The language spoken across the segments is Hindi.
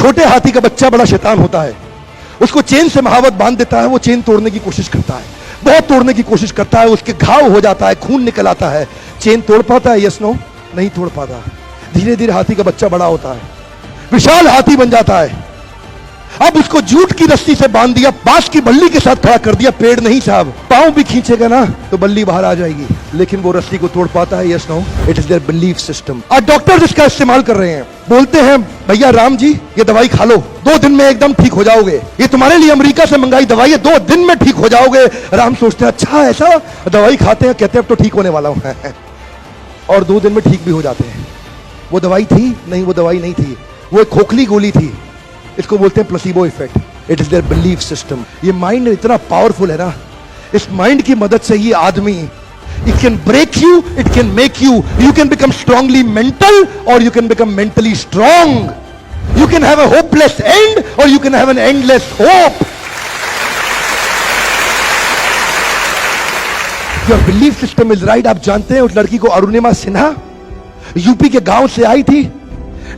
छोटे हाथी का बच्चा बड़ा शैतान होता है, उसको चेन से महावत बांध देता है, वो चेन तोड़ने की कोशिश करता है, बहुत तोड़ने की कोशिश करता है, उसके घाव हो जाता है, खून निकल आता है। चेन तोड़ पाता है? Yes no? नहीं तोड़ पाता। धीरे धीरे हाथी का बच्चा बड़ा होता है, विशाल हाथी बन जाता है। अब उसको जूट की रस्सी से बांध दिया, बांस की बल्ली के साथ खड़ा कर दिया। पेड़ नहीं साहब, पांव भी खींचेगा ना तो बल्ली बाहर आ जाएगी, लेकिन वो रस्सी को तोड़ पाता है? Yes no? It is their belief system. और डॉक्टर्स इसका इस्तेमाल कर रहे हैं, बोलते हैं भैया राम जी ये दवाई खा लो, 2 दिन में एकदम ठीक हो जाओगे, ये तुम्हारे लिए अमेरिका से मंगाई दवाई है, 2 दिन में ठीक हो जाओगे। राम सोचते हैं अच्छा ऐसा, दवाई खाते हैं, कहते हैं अब तो ठीक होने वाला हूं और 2 दिन में ठीक भी हो जाते हैं। वो दवाई थी? नहीं, वो दवाई नहीं थी, वो एक खोखली गोली थी। इसको बोलते हैं placebo effect. It is their belief system. ये माइंड इतना पावरफुल है ना, इस माइंड की मदद से ही आदमी, it can break you, it can make you, you can become strongly mental और you can become mentally strong. You can have a hopeless end और you can have an endless hope. Your belief system is right. आप जानते हैं उस लड़की को, अरुणिमा सिन्हा, यूपी के गांव से आई थी,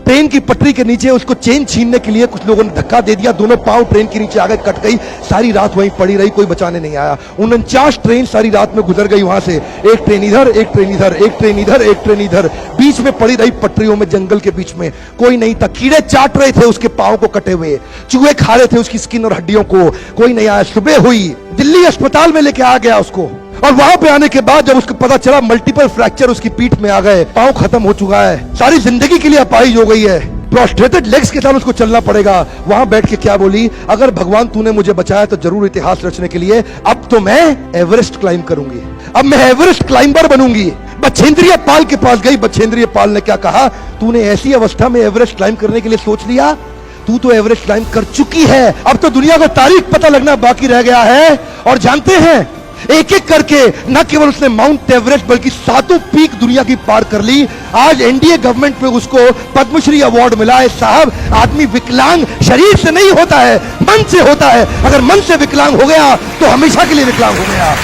ट्रेन की पटरी के नीचे उसको चेन छीनने के लिए कुछ लोगों ने धक्का दे दिया, दोनों पांव ट्रेन के नीचे आ गए, कट गई, सारी रात वहीं पड़ी रही, कोई बचाने नहीं आया। 49 ट्रेन सारी रात में गुजर गई वहां से, एक ट्रेन इधर, एक ट्रेन इधर, एक ट्रेन इधर, एक ट्रेन इधर, बीच में पड़ी रही पटरियों में, जंगल के बीच में, कोई नहीं था। कीड़े चाट रहे थे उसके पांव को कटे हुए, चूहे खा रहे थे उसकी स्किन और हड्डियों को, कोई नहीं आया। सुबह हुई, दिल्ली अस्पताल में लेके आ गया उसको, और वहां पे आने के बाद जब उसको पता चला मल्टीपल फ्रैक्चर उसकी पीठ में आ गए, पांव खत्म हो चुका है, सारी जिंदगी के लिए अपाहिज हो गई है, प्रोस्ट्रेटेड लेग्स के साथ उसको चलना पड़ेगा। वहां बैठ के क्या बोली? अगर भगवान तूने मुझे बचाया तो जरूर इतिहास रचने के लिए, अब तो मैं एवरेस्ट क्लाइंब करूंगी, अब मैं एवरेस्ट क्लाइंबर बनूंगी। बछेंद्रिय पाल के पास गई, बछेंद्रिय पाल ने क्या कहा? तूने ऐसी अवस्था में एवरेस्ट क्लाइंब करने के लिए सोच लिया? तू तो एवरेस्ट क्लाइंब कर चुकी है, अब तो दुनिया को तारीख पता लगना बाकी रह गया है। और जानते हैं, एक एक करके न केवल उसने माउंट एवरेस्ट बल्कि 7 पीक दुनिया की पार कर ली। आज एनडीए गवर्नमेंट में उसको पद्मश्री अवार्ड मिला है। साहब, आदमी विकलांग शरीर से नहीं होता है, मन से होता है। अगर मन से विकलांग हो गया तो हमेशा के लिए विकलांग हो गया।